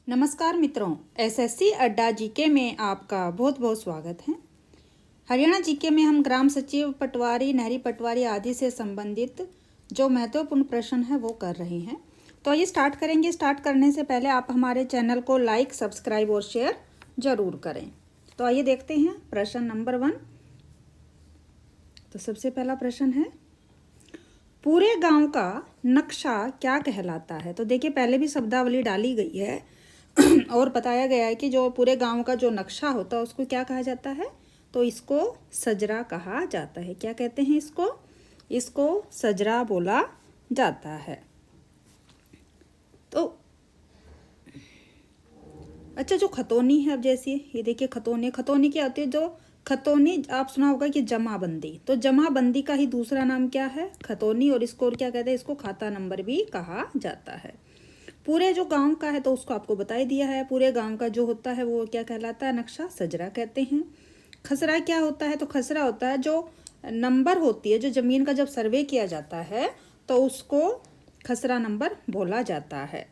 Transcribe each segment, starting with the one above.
नमस्कार मित्रों, एसएससी अड्डा जीके में आपका बहुत बहुत स्वागत है। हरियाणा जीके में हम ग्राम सचिव, पटवारी, नहरी पटवारी आदि से संबंधित जो महत्वपूर्ण प्रश्न है वो कर रहे हैं। तो ये स्टार्ट करेंगे। स्टार्ट करने से पहले आप हमारे चैनल को लाइक, सब्सक्राइब और शेयर जरूर करें। तो आइए देखते हैं प्रश्न नंबर 1। तो सबसे पहला प्रश्न है, पूरे गांव का नक्शा क्या कहलाता है। तो देखिए, पहले भी शब्दावली डाली गई है और बताया गया है कि जो पूरे गांव का जो नक्शा होता है उसको क्या कहा जाता है। तो इसको सजरा कहा जाता है। क्या कहते हैं इसको सजरा बोला जाता है। तो अच्छा, जो खतौनी है, अब जैसे ये देखिए, खतौनी क्या होती है। जो खतौनी आप सुना होगा कि जमाबंदी, तो जमाबंदी का ही दूसरा नाम क्या है, खतौनी। और इसको और क्या कहते हैं, इसको खाता नंबर भी कहा जाता है। पूरे जो गांव का है तो उसको आपको बता ही दिया है। पूरे गांव का जो होता है वो क्या कहलाता है, नक्शा सजरा कहते हैं। खसरा क्या होता है, तो खसरा होता है जो नंबर होती है, जो जमीन का जब सर्वे किया जाता है तो उसको खसरा नंबर बोला जाता है।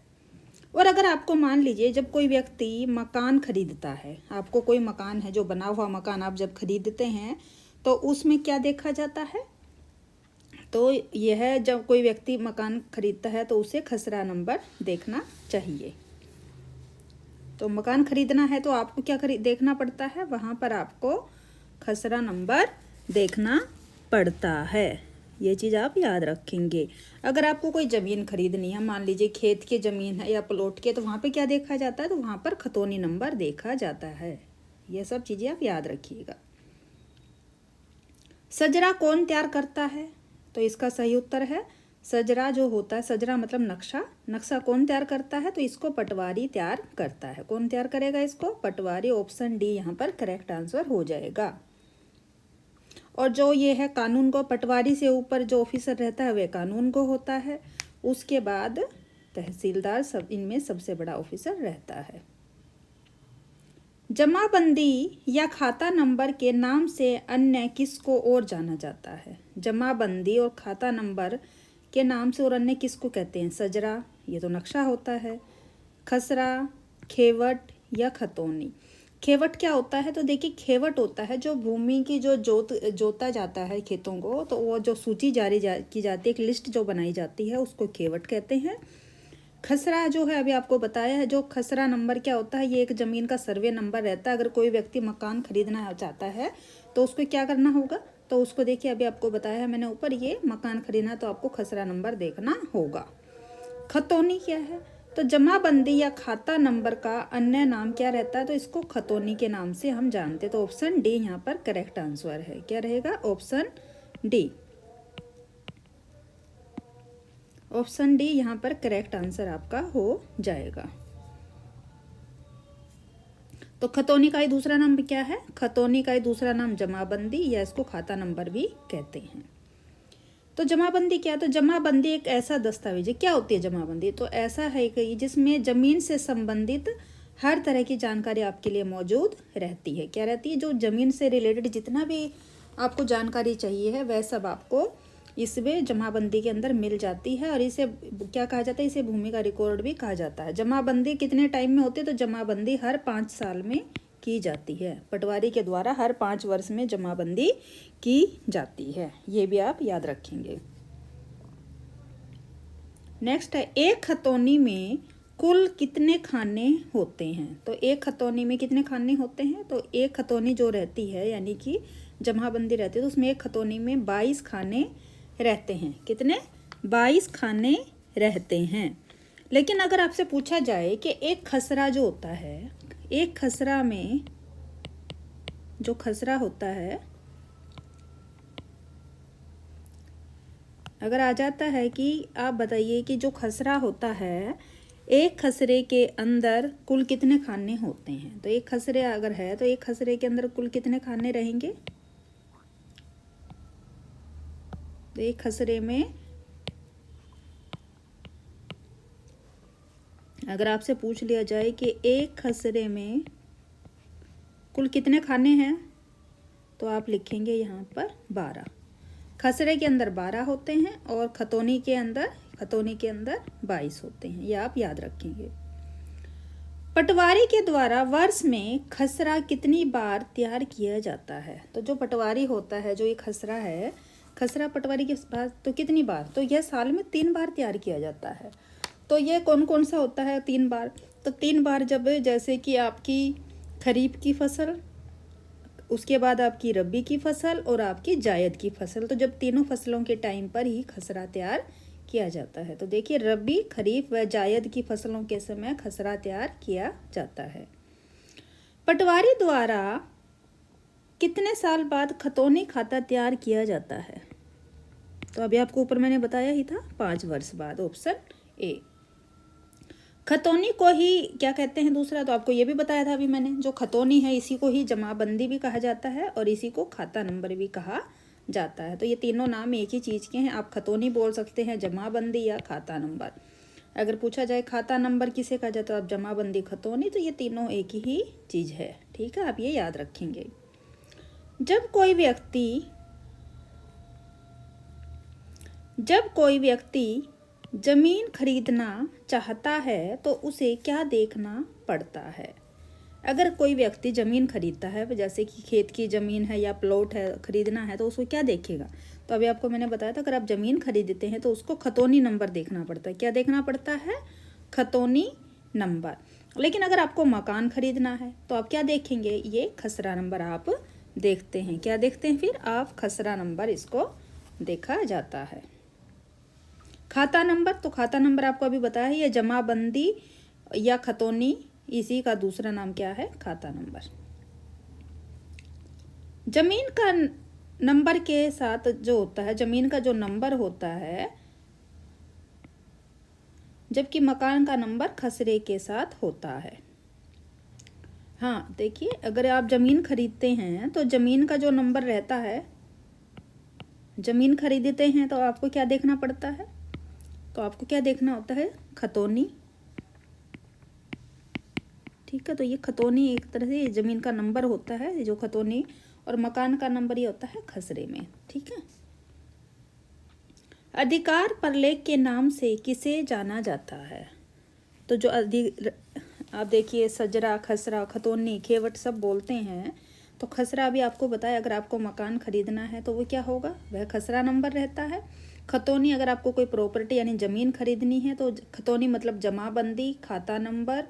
और अगर आपको मान लीजिए जब कोई व्यक्ति मकान खरीदता है, आपको कोई मकान है जो बना हुआ मकान आप जब खरीदते हैं तो उसमें क्या देखा जाता है। तो यह जब कोई व्यक्ति मकान खरीदता है तो उसे खसरा नंबर देखना चाहिए। तो मकान खरीदना है तो आपको क्या देखना पड़ता है, वहाँ पर आपको खसरा नंबर देखना पड़ता है। ये चीज़ आप याद रखेंगे। अगर आपको कोई ज़मीन खरीदनी है, मान लीजिए खेत की ज़मीन है या प्लॉट के, तो वहाँ पे क्या देखा जाता है, तो वहाँ पर खतौनी नंबर देखा जाता है। ये सब चीज़ें आप याद रखिएगा। सजरा कौन तैयार करता है, तो इसका सही उत्तर है सजरा जो होता है, सजरा मतलब नक्शा कौन तैयार करता है, तो इसको पटवारी तैयार करता है। कौन तैयार करेगा इसको, पटवारी। ऑप्शन डी यहाँ पर करेक्ट आंसर हो जाएगा। और जो ये है कानून को, पटवारी से ऊपर जो ऑफिसर रहता है वह कानून को होता है। उसके बाद तहसीलदार, सब इनमें सबसे बड़ा ऑफिसर रहता है। जमाबंदी या खाता नंबर के नाम से अन्य किसको और जाना जाता है। जमाबंदी और खाता नंबर के नाम से और अन्य किसको कहते हैं, सजरा, ये तो नक्शा होता है, खसरा, खेवट या खतौनी। खेवट क्या होता है, तो देखिए खेवट होता है जो भूमि की जो जोता जाता है खेतों को, तो वो जो सूची जारी की जाती है, एक लिस्ट जो बनाई जाती है उसको खेवट कहते हैं। खसरा जो है अभी आपको बताया है, जो खसरा नंबर क्या होता है, ये एक ज़मीन का सर्वे नंबर रहता है। अगर कोई व्यक्ति मकान खरीदना चाहता है तो उसको क्या करना होगा, तो उसको देखिए अभी आपको बताया है मैंने ऊपर, ये मकान खरीदना तो आपको खसरा नंबर देखना होगा। खतौनी क्या है, तो जमाबंदी या खाता नंबर का अन्य नाम क्या रहता है, तो इसको खतौनी के नाम से हम जानते हैं। तो ऑप्शन डी यहाँ पर करेक्ट आंसर है। क्या रहेगा, ऑप्शन डी। ऑप्शन डी यहाँ पर करेक्ट आंसर आपका हो जाएगा। तो खतौनी का ही दूसरा नाम क्या है, खतौनी का ही दूसरा नाम जमाबंदी या इसको खाता नंबर भी कहते हैं। तो जमाबंदी क्या है, तो जमाबंदी एक ऐसा दस्तावेज है। क्या होती है जमाबंदी, तो ऐसा है कि जिसमें जमीन से संबंधित हर तरह की जानकारी आपके लिए मौजूद रहती है। क्या रहती है, जो जमीन से रिलेटेड जितना भी आपको जानकारी चाहिए है वह सब आपको इसमें जमाबंदी के अंदर मिल जाती है। और इसे क्या कहा जाता है, इसे भूमि का रिकॉर्ड भी कहा जाता है। जमाबंदी कितने टाइम में होती है, तो जमाबंदी हर 5 साल में की जाती है। पटवारी के द्वारा हर 5 वर्ष में जमाबंदी की जाती है। ये भी आप याद रखेंगे। नेक्स्ट है, एक खतौनी में कुल कितने खाने होते हैं। तो एक खतौनी में कितने खाने होते हैं, तो एक खतौनी जो रहती है यानी कि जमाबंदी रहती है, तो उसमें एक खतौनी में 22 खाने रहते हैं। कितने, 22 खाने रहते हैं। लेकिन अगर आपसे पूछा जाए कि एक खसरा जो होता है, एक खसरा में जो खसरा होता है, अगर आ जाता है कि आप बताइए कि जो खसरा होता है, एक खसरे के अंदर कुल कितने खाने होते हैं। तो एक खसरे अगर है तो एक खसरे के अंदर कुल कितने खाने रहेंगे, तो एक खसरे में अगर आपसे पूछ लिया जाए कि एक खसरे में कुल कितने खाने हैं, तो आप लिखेंगे यहाँ पर 12। खसरे के अंदर 12 होते हैं और खतौनी के अंदर 22 होते हैं। ये आप याद रखेंगे। पटवारी के द्वारा वर्ष में खसरा कितनी बार तैयार किया जाता है? तो जो पटवारी होता है, जो ये खसरा है, खसरा पटवारी के पास तो कितनी बार, तो यह साल में 3 बार तैयार किया जाता है। तो ये कौन कौन सा होता है 3 बार? तो 3 बार जब जैसे कि आपकी खरीफ की फसल, उसके बाद आपकी रबी की फसल और आपकी जायद की फसल, तो जब तीनों फसलों के टाइम पर ही खसरा तैयार किया जाता है। तो देखिए रबी, खरीफ व जायद की फसलों के समय खसरा तैयार किया जाता है। पटवारी द्वारा कितने साल बाद खतौनी खाता तैयार किया जाता है? तो अभी आपको ऊपर मैंने बताया ही था 5 वर्ष बाद, ऑप्शन ए। खतौनी को ही क्या कहते हैं दूसरा, तो आपको ये भी बताया था अभी मैंने, जो खतौनी है इसी को ही जमाबंदी भी कहा जाता है और इसी को खाता नंबर भी कहा जाता है। तो ये तीनों नाम एक ही चीज़ के हैं। आप खतौनी बोल सकते हैं, जमाबंदी या खाता नंबर। अगर पूछा जाए खाता नंबर किसे कहा जाता है, आप जमाबंदी, खतौनी, तो ये तीनों एक ही चीज़ है। ठीक है, आप ये याद रखेंगे। जब कोई व्यक्ति जमीन खरीदना चाहता है तो उसे क्या देखना पड़ता है? अगर कोई व्यक्ति ज़मीन खरीदता है, जैसे कि खेत की ज़मीन है या प्लॉट है, खरीदना है, तो उसको क्या देखेगा? तो अभी आपको मैंने बताया था, अगर आप ज़मीन खरीदते हैं तो उसको खतौनी नंबर देखना पड़ता है। क्या देखना पड़ता है? खतौनी नंबर। लेकिन अगर आपको मकान खरीदना है तो आप क्या देखेंगे? ये खसरा नंबर आप देखते हैं। क्या देखते हैं फिर आप? खसरा नंबर, इसको देखा जाता है। खाता नंबर, तो खाता नंबर आपको अभी बताया है, ये जमाबंदी या खतौनी, इसी का दूसरा नाम क्या है? खाता नंबर। जमीन का नंबर के साथ जो होता है, जमीन का जो नंबर होता है, जबकि मकान का नंबर खसरे के साथ होता है। हाँ देखिए, अगर आप ज़मीन खरीदते हैं तो ज़मीन का जो नंबर रहता है, ज़मीन खरीदते हैं तो आपको क्या देखना पड़ता है? तो आपको क्या देखना होता है? खतौनी। ठीक है, तो ये खतौनी एक तरह से ज़मीन का नंबर होता है, जो खतौनी, और मकान का नंबर ये होता है खसरे में। ठीक है। अधिकार परलेख के नाम से किसे जाना जाता है? तो जो आप देखिए सजरा, खसरा, खतौनी, खेवट सब बोलते हैं। तो खसरा भी आपको बताया, अगर आपको मकान खरीदना है तो वो क्या होगा? वह खसरा नंबर रहता है। खतौनी, अगर आपको कोई प्रॉपर्टी यानी ज़मीन खरीदनी है तो खतौनी मतलब जमाबंदी, खाता नंबर,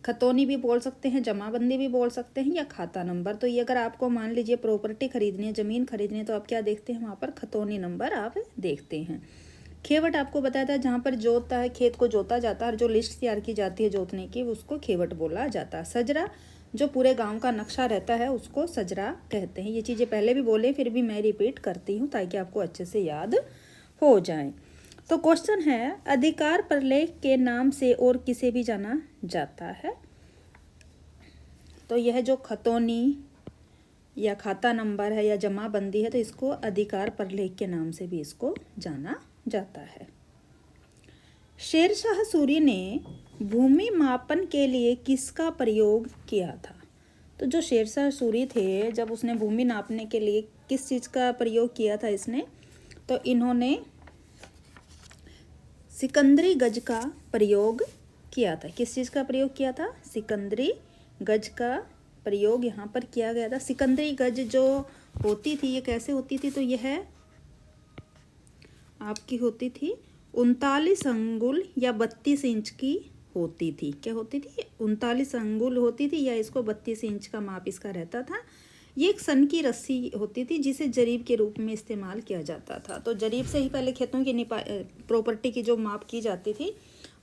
खतौनी भी बोल सकते हैं, जमाबंदी भी बोल सकते हैं, या खाता नंबर। तो ये अगर आपको मान लीजिए प्रॉपर्टी खरीदनी है, ज़मीन खरीदनी है, तो आप क्या देखते हैं? वहाँ पर खतौनी नंबर आप देखते हैं। खेवट आपको बताया था, जहाँ पर जोतता है, खेत को जोता जाता है और जो लिस्ट तैयार की जाती है जोतने की, उसको खेवट बोला जाता है। सजरा, जो पूरे गांव का नक्शा रहता है, उसको सजरा कहते हैं। ये चीज़ें पहले भी बोले, फिर भी मैं रिपीट करती हूँ ताकि आपको अच्छे से याद हो जाए। तो क्वेश्चन है, अधिकार परलेख के नाम से और किसे भी जाना जाता है? तो यह जो खतौनी या खाता नंबर है या जमाबंदी है, तो इसको अधिकार परलेख के नाम से भी इसको जाना जाता है। शेरशाह सूरी ने भूमि मापन के लिए किसका प्रयोग किया था? तो जो शेरशाह सूरी थे, जब उसने भूमि नापने के लिए किस चीज़ का प्रयोग किया था इसने? तो इन्होंने सिकंदरी गज का प्रयोग किया था। किस चीज़ का प्रयोग किया था? सिकंदरी गज का प्रयोग यहाँ पर किया गया था। सिकंदरी गज जो होती थी, ये कैसे होती थी? तो यह आपकी होती थी 39 अंगुल या 32 इंच की होती थी। क्या होती थी? 39 अंगुल होती थी, या इसको 32 इंच का माप इसका रहता था। ये एक सन की रस्सी होती थी जिसे जरीब के रूप में इस्तेमाल किया जाता था। तो जरीब से ही पहले खेतों की प्रॉपर्टी की जो माप की जाती थी,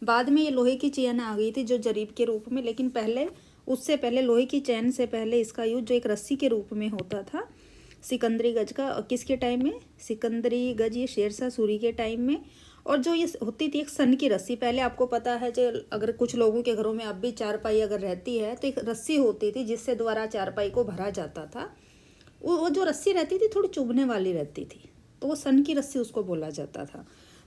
बाद में ये लोहे की चेन आ गई थी जो जरीब के रूप में, लेकिन पहले, उससे पहले लोहे की चैन से पहले इसका यूज जो एक रस्सी के रूप में होता था सिकंदरी गज का। किसके टाइम में? सिकंदरी गज ये शेरशाह सूरी के टाइम में। और जो ये होती थी एक सन की रस्सी, पहले आपको पता है जो अगर कुछ लोगों के घरों में अब भी चारपाई अगर रहती है तो एक रस्सी होती थी जिससे द्वारा चारपाई को भरा जाता था। वो जो रस्सी रहती थी थोड़ी चुभने वाली रहती थी, तो वो सन की रस्सी उसको बोला जाता था।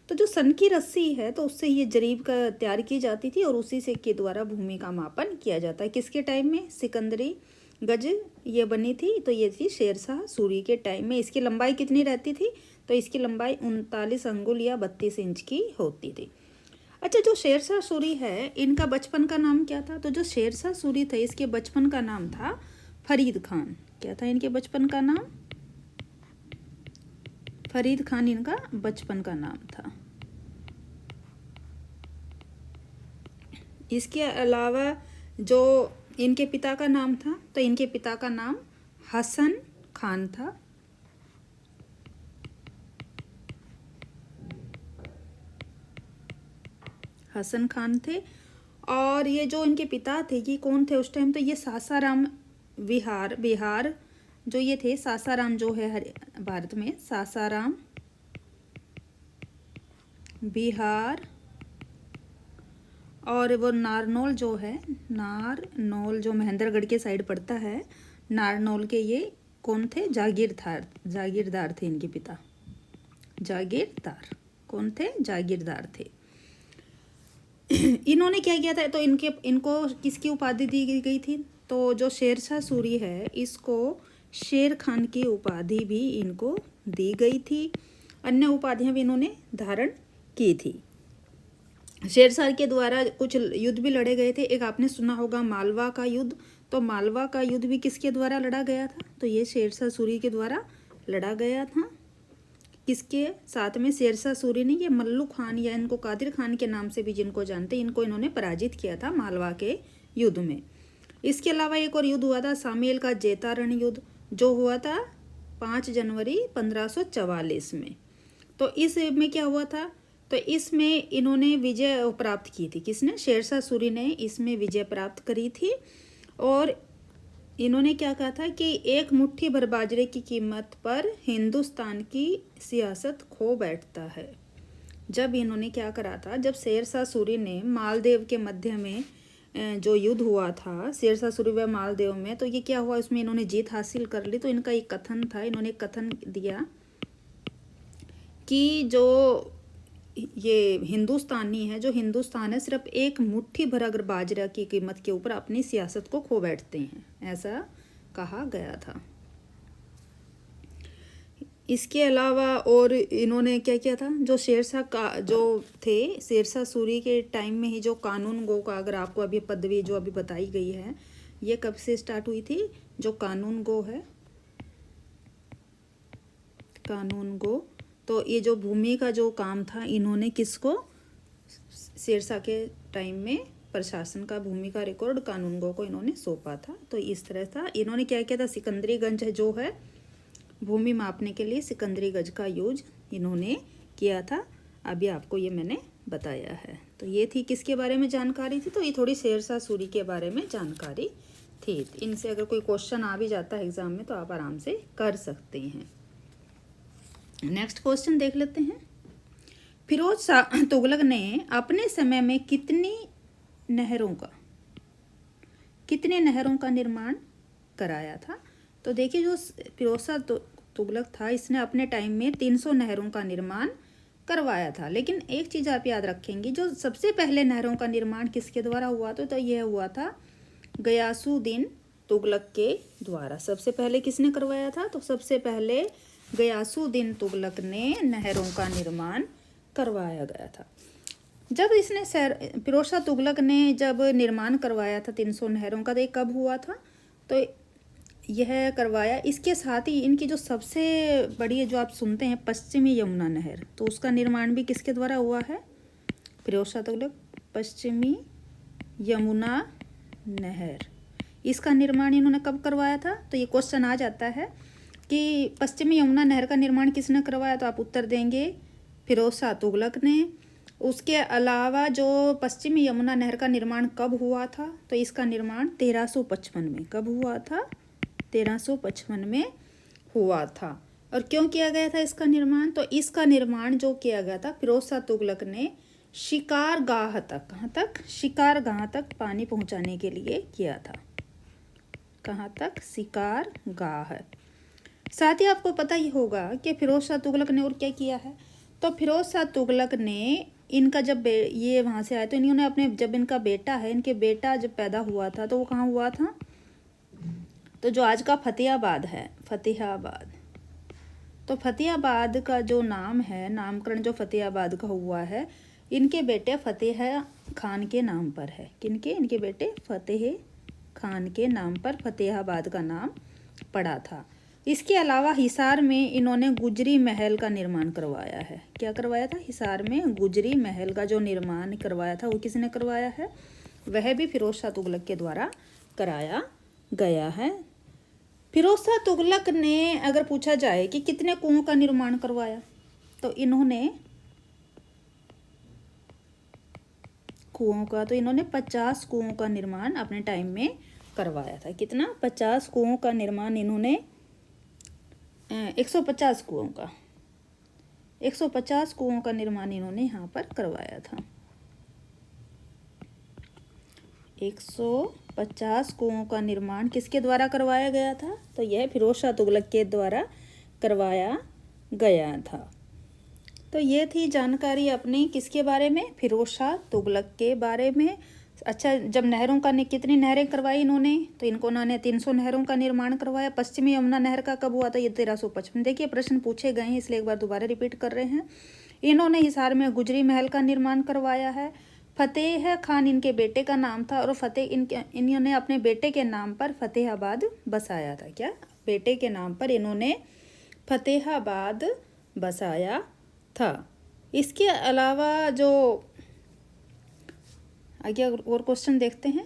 तो जो सन की रस्सी है तो उससे ये जरीब का तैयार की जाती थी और उसी से के द्वारा भूमि का मापन किया जाता है। किसके टाइम में? सिकंदरी गज ये बनी थी, तो ये थी शेरशाह सूरी के टाइम में। इसकी लंबाई कितनी रहती थी? तो इसकी लंबाई 39 अंगुल या 32 इंच की होती थी। अच्छा, जो शेरशाह सूरी है इनका बचपन का नाम क्या था? तो जो शेरशाह सूरी थे इसके बचपन का नाम था फरीद खान। क्या था इनके बचपन का नाम? फरीद खान इनका बचपन का नाम था। इसके अलावा जो इनके पिता का नाम था, तो इनके पिता का नाम हसन खान था। हसन खान थे। और ये जो इनके पिता थे ये कौन थे उस टाइम? तो ये सासाराम बिहार जो ये थे, सासाराम जो है भारत में, सासाराम बिहार, और वो नारनौल जो है, नारनौल जो महेंद्रगढ़ के साइड पड़ता है, नारनौल के ये कौन थे? जागीरदार थे इनके पिता। जागीरदार कौन थे? जागीरदार थे। इन्होंने क्या किया था? तो इनको किसकी उपाधि दी गई थी? तो जो शेरशाह सूरी है इसको शेर खान की उपाधि भी इनको दी गई थी। अन्य उपाधियां भी इन्होंने धारण की थी। शेरशाह के द्वारा कुछ युद्ध भी लड़े गए थे। एक आपने सुना होगा मालवा का युद्ध। तो मालवा का युद्ध भी किसके द्वारा लड़ा गया था? तो ये शेरशाह सूरी के द्वारा लड़ा गया था। किसके साथ में? शेरशाह सूरी ने ये मल्लू खान या इनको कादिर खान के नाम से भी जिनको जानते हैं, इनको इन्होंने पराजित किया था मालवा के युद्ध में। इसके अलावा एक और युद्ध हुआ था सामेल का जेतारण युद्ध, जो हुआ था 5 जनवरी 1544 में। तो इस में क्या हुआ था? तो इसमें इन्होंने विजय प्राप्त की थी। किसने? शेरशाह सूरी ने इसमें विजय प्राप्त करी थी। और इन्होंने क्या कहा था कि एक मुट्ठी भर बाजरे की कीमत पर हिंदुस्तान की सियासत खो बैठता है। जब इन्होंने क्या करा था, जब शेरशाह सूरी ने मालदेव के मध्य में जो युद्ध हुआ था शेरशाह सूरी व मालदेव में, तो ये क्या हुआ, उसमें इन्होंने जीत हासिल कर ली। तो इनका एक कथन था, इन्होंने एक कथन दिया कि जो ये हिंदुस्तानी है, जो हिंदुस्तान है, सिर्फ एक मुट्ठी भर अगर बाजरा की कीमत के ऊपर अपनी सियासत को खो बैठते हैं, ऐसा कहा गया था। इसके अलावा और इन्होंने क्या किया था? जो शेरशाह का जो थे, शेरशाह सूरी के टाइम में ही जो कानून गो का, अगर आपको अभी पदवी जो अभी बताई गई है, ये कब से स्टार्ट हुई थी? जो कानून गो है, कानून गो, तो ये जो भूमि का जो काम था इन्होंने किसको? शेरशाह के टाइम में प्रशासन का भूमि का रिकॉर्ड कानून गो को इन्होंने सौंपा था। तो इस तरह था। इन्होंने क्या किया था? सिकंदरी गंज जो है भूमि मापने के लिए सिकंदरी गज का यूज इन्होंने किया था। अभी आपको ये मैंने बताया है। तो ये थी किसके बारे में जानकारी थी? तो ये थोड़ी शेरशाह सूरी के बारे में जानकारी थी। इनसे अगर कोई क्वेश्चन आ भी जाता है एग्जाम में तो आप आराम से कर सकते हैं। नेक्स्ट क्वेश्चन देख लेते हैं। फिरोज शाह तुगलक ने अपने समय में कितनी नहरों का निर्माण कराया था? तो देखिए, जो फिरोज शाह तुगलक था इसने अपने टाइम में 300 नहरों का निर्माण करवाया था। लेकिन एक चीज़ आप याद रखेंगे, जो सबसे पहले नहरों का निर्माण किसके द्वारा हुआ था? तो यह हुआ था गयासुद्दीन तुगलक के द्वारा। सबसे पहले किसने करवाया था? तो सबसे पहले गयासुद्दीन तुगलक ने नहरों का निर्माण करवाया गया था। जब इसने फिरोज शाह तुगलक ने जब निर्माण करवाया था 300 नहरों का, तो ये कब हुआ था? तो यह करवाया, इसके साथ ही इनकी जो सबसे बड़ी जो आप सुनते हैं पश्चिमी यमुना नहर, तो उसका निर्माण भी किसके द्वारा हुआ है? फिरोज शाह तुगलक। पश्चिमी यमुना नहर, इसका निर्माण इन्होंने कब करवाया था? तो ये क्वेश्चन आ जाता है कि पश्चिमी यमुना नहर का निर्माण किसने करवाया? तो आप उत्तर देंगे फिरोज शाह तुगलक ने। उसके अलावा जो पश्चिमी यमुना नहर का निर्माण कब हुआ था? तो इसका निर्माण 1355 में। कब हुआ था? 1355 में हुआ था। और क्यों किया गया था इसका निर्माण? तो इसका निर्माण जो किया गया था फिरोज शाह तुगलक ने शिकारगाह तक, कहाँ तक? शिकारगाह तक पानी पहुंचाने के लिए किया था। कहाँ तक? शिकारगाह। साथ ही आपको पता ही होगा कि फिरोज शाह तुगलक ने और क्या किया है। तो फिरोज शाह तुगलक ने इनका जब ये वहाँ से आए तो इन्होंने अपने, जब इनका बेटा है, इनके बेटा जब पैदा हुआ था तो वो कहाँ हुआ था? तो जो आज का फतेहाबाद है, फतेहाबाद, तो फतेहाबाद का जो नाम है, नामकरण जो फतेहाबाद का हुआ है, इनके बेटे फतेह खान के नाम पर है। किनके? इनके बेटे फतेह खान के नाम पर फतेहाबाद का नाम पड़ा था। इसके अलावा हिसार में इन्होंने गुजरी महल का निर्माण करवाया है। क्या करवाया था? हिसार में गुजरी महल का जो निर्माण करवाया था वो किसने करवाया है? वह भी फिरोज शाह तुगलक के द्वारा कराया गया है। फिरोज शाह तुगलक ने अगर पूछा जाए कि कितने कुओं का निर्माण करवाया, तो इन्होंने 50 कुओं का निर्माण अपने टाइम में करवाया था। कितना? 50 कुओं का निर्माण इन्होंने 150 कुओं का 150 कुओं का निर्माण इन्होंने यहाँ पर करवाया था। 150 कुओं का निर्माण किसके द्वारा करवाया गया था? तो यह फिरोज शाह तुगलक के द्वारा करवाया गया था। तो ये थी जानकारी अपनी किसके बारे में? फिरोज शाह तुगलक के बारे में। अच्छा, जब नहरों का कितनी नहरें करवाई इन्होंने? तो इन्होंने 300 नहरों का निर्माण करवाया। पश्चिमी यमुना नहर का कब हुआ था? ये 1355। देखिए प्रश्न पूछे गए हैं इसलिए एक बार दोबारा रिपीट कर रहे हैं। इन्होंने हिसार में गुजरी महल का निर्माण करवाया है। फतेह खान इनके बेटे का नाम था और इन्होंने अपने बेटे के नाम पर फतेहाबाद बसाया था। क्या? बेटे के नाम पर इन्होंने फतेहाबाद बसाया था। इसके अलावा जो आगे और क्वेश्चन देखते हैं।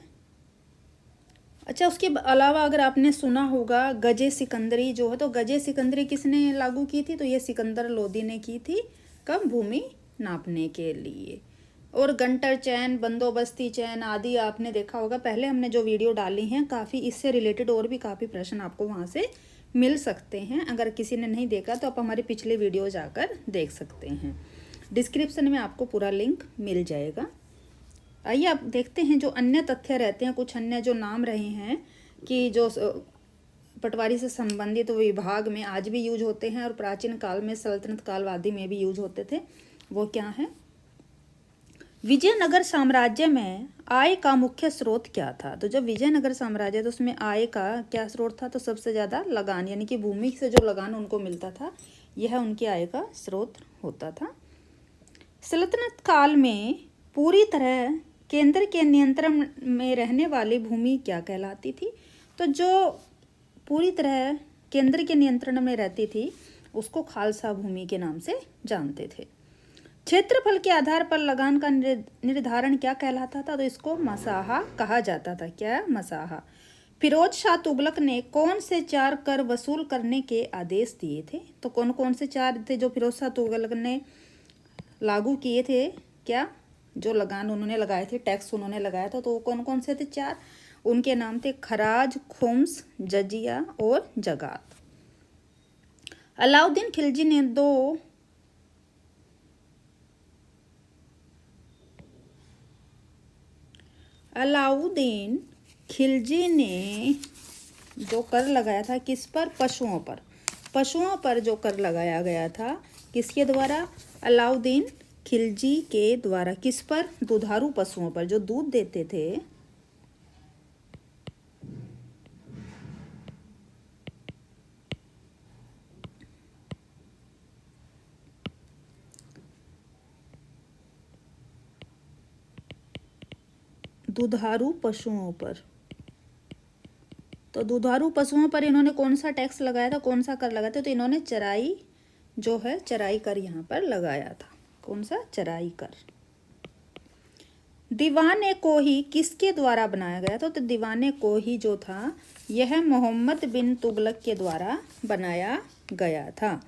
अच्छा, उसके अलावा अगर आपने सुना होगा गजे सिकंदरी जो है, तो गजे सिकंदरी किसने लागू की थी? तो ये सिकंदर लोदी ने की थी। कब? भूमि नापने के लिए। और गंटर चैन, बंदोबस्ती चैन आदि आपने देखा होगा। पहले हमने जो वीडियो डाली हैं काफ़ी इससे रिलेटेड और भी काफ़ी प्रश्न आपको वहाँ से मिल सकते हैं। अगर किसी ने नहीं देखा तो आप हमारे पिछले वीडियो जाकर देख सकते हैं। डिस्क्रिप्शन में आपको पूरा लिंक मिल जाएगा। आइए आप देखते हैं जो अन्य तथ्य रहते हैं, कुछ अन्य जो नाम रहे हैं कि जो पटवारी से संबंधित विभाग में आज भी यूज होते हैं और प्राचीन काल में सल्तनत काल आदि में भी यूज होते थे, वो क्या है? विजयनगर साम्राज्य में आय का मुख्य स्रोत क्या था? तो जब विजयनगर साम्राज्य तो उसमें आय का क्या स्रोत था? तो सबसे ज़्यादा लगान, यानी कि भूमि से जो लगान उनको मिलता था, यह उनकी आय का स्रोत होता था। सल्तनत काल में पूरी तरह केंद्र के नियंत्रण में रहने वाली भूमि क्या कहलाती थी? तो जो पूरी तरह केंद्र के नियंत्रण में रहती थी उसको खालसा भूमि के नाम से जानते थे। क्षेत्रफल के आधार पर लगान का निर्धारण क्या कहलाता था? तो इसको मसाहा कहा जाता था। क्या? मसाहा। फिरोज शाह तुगलक ने कौन से 4 कर वसूल करने के आदेश दिए थे? तो कौन कौन से 4 थे जो फिरोज शाह तुगलक ने लागू किए थे? क्या? जो लगान उन्होंने लगाए थे, टैक्स उन्होंने लगाया था, तो वो कौन कौन से थे? 4। उनके नाम थे खराज, खुम्स, जजिया और जगात। अलाउद्दीन खिलजी ने अलाउद्दीन खिलजी ने जो कर लगाया था किस पर? पशुओं पर। पशुओं पर जो कर लगाया गया था किसके द्वारा? अलाउद्दीन खिलजी के द्वारा। किस पर? दुधारू पशुओं पर, जो दूध देते थे। दुधारू पशुओं पर। तो दुधारू पशुओं पर इन्होंने कौन सा टैक्स लगाया था? कौन सा कर लगाया था? तो इन्होंने चराई जो है, चराई कर यहाँ पर लगाया था। कौन सा? चराई कर। दीवाने कोही किसके द्वारा बनाया गया था? तो दीवाने कोही जो था यह मोहम्मद बिन तुगलक के द्वारा बनाया गया था।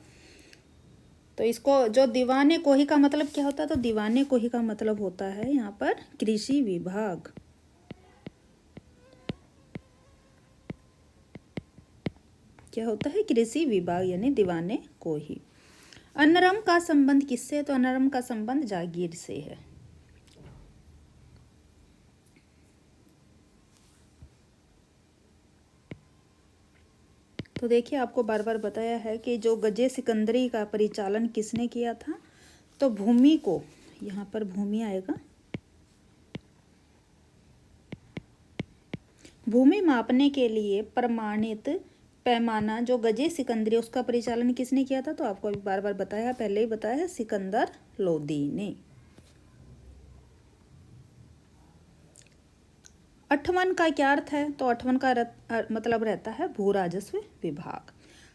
तो इसको जो दीवाने कोही का मतलब क्या होता है? तो दीवाने कोही का मतलब होता है यहाँ पर कृषि विभाग। क्या होता है? कृषि विभाग, यानी दीवाने कोही। अनरम का संबंध किससे? तो अनरम का संबंध जागीर से है। तो देखिए आपको बार बार बताया है कि जो गजे सिकंदरी का परिचालन किसने किया था? तो भूमि को, यहाँ पर भूमि आएगा, भूमि मापने के लिए प्रमाणित पैमाना जो गजे सिकंदरी उसका परिचालन किसने किया था? तो आपको अभी बार बार बताया, पहले ही बताया है, सिकंदर लोदी ने। अठवन का क्या अर्थ है? तो अठवन का मतलब रहता है भू राजस्व विभाग।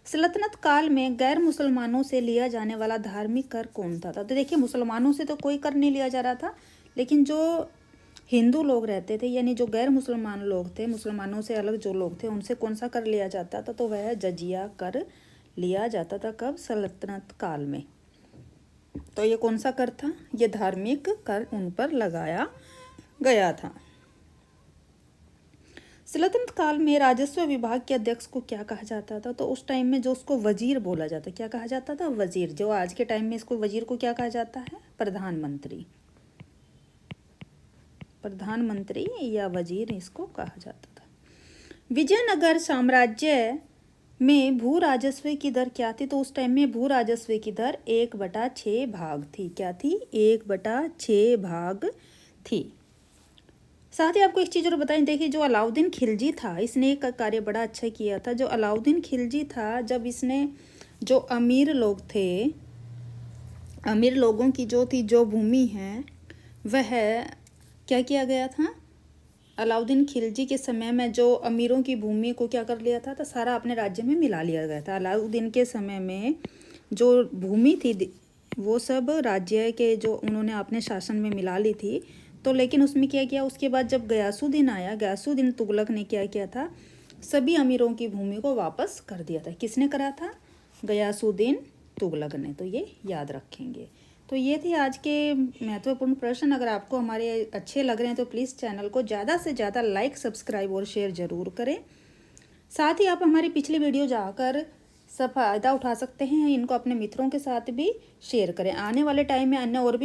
सल्तनत काल में गैर मुसलमानों से लिया जाने वाला धार्मिक कर कौन था? तो देखिए मुसलमानों से तो कोई कर नहीं लिया जा रहा था, लेकिन जो हिंदू लोग रहते थे यानी जो गैर मुसलमान लोग थे, मुसलमानों से अलग जो लोग थे, उनसे कौन सा कर लिया जाता था? तो वह जजिया कर लिया जाता था। कब? सल्तनत काल में। तो ये कौन सा कर था? ये धार्मिक कर उन पर लगाया गया था। सल्तनत काल में राजस्व विभाग के अध्यक्ष को क्या कहा जाता था? तो उस टाइम में जो उसको वजीर बोला जाता, क्या कहा जाता था? वजीर। जो आज के टाइम में इसको वजीर को क्या कहा जाता है? प्रधानमंत्री। प्रधानमंत्री या वजीर इसको कहा जाता था। विजयनगर साम्राज्य में भू राजस्व की दर क्या थी? तो उस टाइम में भू राजस्व की दर 1/6 भाग थी। क्या थी? 1/6 भाग थी। साथ ही आपको एक चीज़ और बताएं, देखिए जो अलाउद्दीन खिलजी था, इसने एक कार्य बड़ा अच्छा किया था। जो अलाउद्दीन खिलजी था, जब इसने जो अमीर लोग थे, अमीर लोगों की जो भूमि है, वह क्या किया गया था? अलाउद्दीन खिलजी के समय में जो अमीरों की भूमि को क्या कर लिया था? तो सारा अपने राज्य में मिला लिया गया था। अलाउद्दीन के समय में जो भूमि थी वो सब राज्य के जो उन्होंने अपने शासन में मिला ली थी। तो लेकिन उसमें क्या किया, उसके बाद जब गयासुद्दीन आया, गयासुद्दीन तुगलक ने क्या किया था? सभी अमीरों की भूमि को वापस कर दिया था। किसने करा था? गयासुद्दीन तुगलक ने। तो ये याद रखेंगे। तो ये थे आज के महत्वपूर्ण प्रश्न। अगर आपको हमारे अच्छे लग रहे हैं तो प्लीज़ चैनल को ज़्यादा से ज़्यादा लाइक, सब्सक्राइब और शेयर ज़रूर करें। साथ ही आप हमारी पिछली वीडियो जाकर सब फ़ायदा उठा सकते हैं, इनको अपने मित्रों के साथ भी शेयर करें। आने वाले टाइम में अन्य और भी